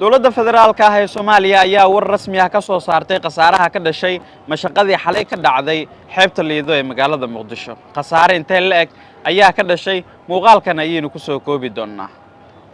dowladda federaalka ah ee Soomaaliya ayaa war rasmi ah ka soo saartay khasaaraha ka dhashay mashaqadii xalay ka dhacday xeebta Liido ee magaalada Muqdisho. Khasaare intee le'eg ayaa ka dhashay muuqaalkan ayaynu ku soo koobi doonaa.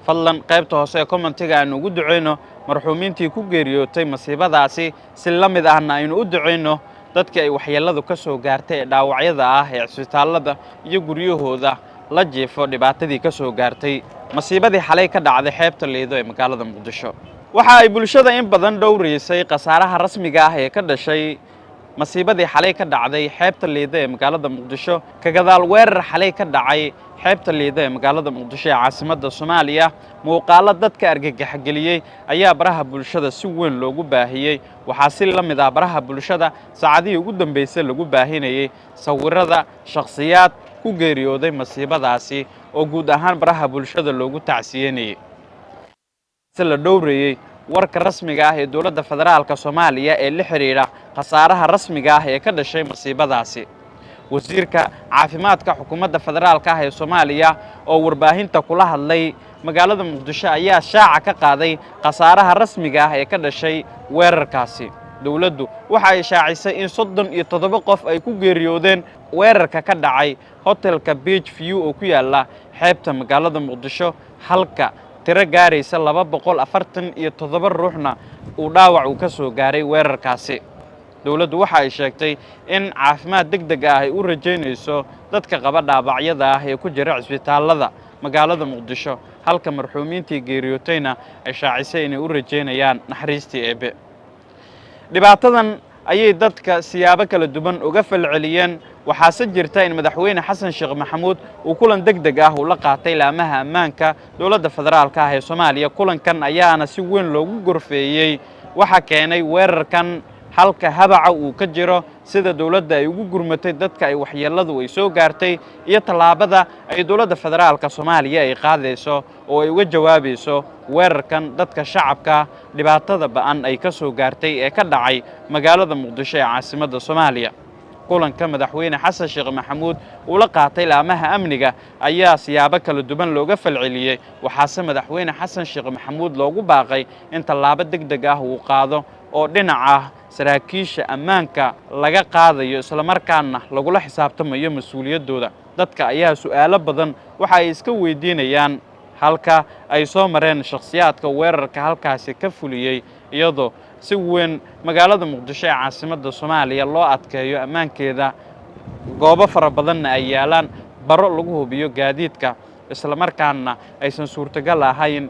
Fadlan qaybta hoose ee commentiga aanu ugu duceyno marxuumintii ku geeriyootay masiibadaasi si la mid ahna aynu u duceyno dadka ay waxyeeladu ka soo gaartay dhaawacyada ah ee isbitaalada iyo guryahooda la jiifo dhibaatadii ka soo gaartay masiibadii xalay ka dhacday xeebta Liido ee magaalada Muqdisho. Waxa ay bulshada in badan dhowreysay khasaaraha rasmiga ah ee ka dhashay masiibadii xalay ka dhacday xeebta Liido ee magaalada Muqdisho ka gadaal weerar xalay ka dhacay xeebta Liido ee magaalada Muqdisho ee caasimadda Soomaaliya. Muuqaalo dadka argagax geliyay ayaa baraha bulshada si weyn loogu baahiyay. Waxaa si la mid ah baraha bulshada saacadihii ugu dambeysay lagu baahinayay sawirada shakhsiyaad ku geeriyooday masiibadaasi oo guud ahaan baraha bulshada loogu tacsiyeynayay. Si la dhowreeyay warka rasmiga ah ee dowladda federaalka Soomaaliya ee la xiriira khasaaraha rasmiga ah ee ka dhashay masiibadaasi. Wasiirka caafimaadka xukuumadda federaalka ah ee Soomaaliya oo warbaahinta kula hadlay magaalada Muqdisho ayaa shaaca ka qaaday khasaaraha rasmiga ah ee ka dhashay weerarkaasi. Dowladdu waxa ay shaacisay in 37 qof ay ku geeriyoodeen weerarka ka dhacay hotelka Beach View oo ku yaala xeebta magaalada Muqdisho, halka tiro gaaraysa 247 ruuxna uu dhaawac ka soo gaaray weerarkaasi. Dowladdu waxa ay sheegtay in caafimaad degdeg ah ay u rajeynayso dadka qaba dhaawacyada ah ee ku jira isbitaalada magaalada Muqdisho, halka marxuumintii geeriyootayna ay shaacisay inay u rajeynayaan naxariistii Eebe. Dhibaatadan ayay dadka siyaabo kala duwan uga falceliyeen. Waxaase jirta in madaxweyne Xasan Sheekh Maxamuud uu kulan degdeg ah ula qaatay laamaha ammaanka dowladda federaalka ah ee Soomaaliya. Kulankan ayaana si weyn loogu gorfeeyay waxa keenay weerarkan, halka habaca uu ka jiro, sida dowladda ay ugu gurmatay dadka ay waxyeeladu ay soo gaartay, iyo tallaabada ay dowladda federaalka Soomaaliya ay qaadayso oo ay uga jawaabayso weerarkan dadka shacabka dhibaatada ba'an ay ka soo gaartay ee ka dhacay magaalada Muqdisho ee caasimadda Soomaaliya. Kulanka madaxweyne Xasan Sheekh Maxamuud uu la qaatay laamaha amniga ayaa siyaabo kala duwan looga falceliyay. Waxaase madaxweyne Xasan Sheekh Maxamuud loogu baaqay in tallaabo degdeg ah uu qaado oo dhinaca saraakiisha ammaanka laga qaadayo, isla markaana lagula xisaabtamayo mas'uuliyadooda. Dadka ayaa su'aalo badan waxa ay iska weydiinayaan halka ay soo mareen shakhsiyaadka weerarka halkaasi ka fuliyay, iyadoo si weyn magaalada Muqdisho ee caasimadda Soomaaliya loo adkeeyo ammaankeeda. Goobo fara badanna ay yaalaan baro lagu hubiyo gaadiidka, isla markaana aysan suurtagal ahayn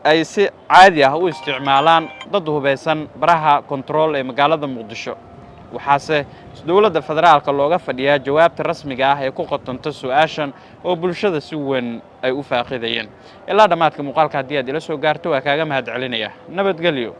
ay si caadi ah u isticmaalaan dad hubeysan baraha control ee magaalada Muqdisho. Waxaase dowladda federaalka looga fadhiyaa jawaabta rasmiga ah ee ku qotonta su'aashan oo bulshada si weyn ay u faaqidayeen. Ilaa dhamaadka muuqaalka haddii aad ila soo gaarto waa kaaga mahadcelinaya. Nabadgelyo.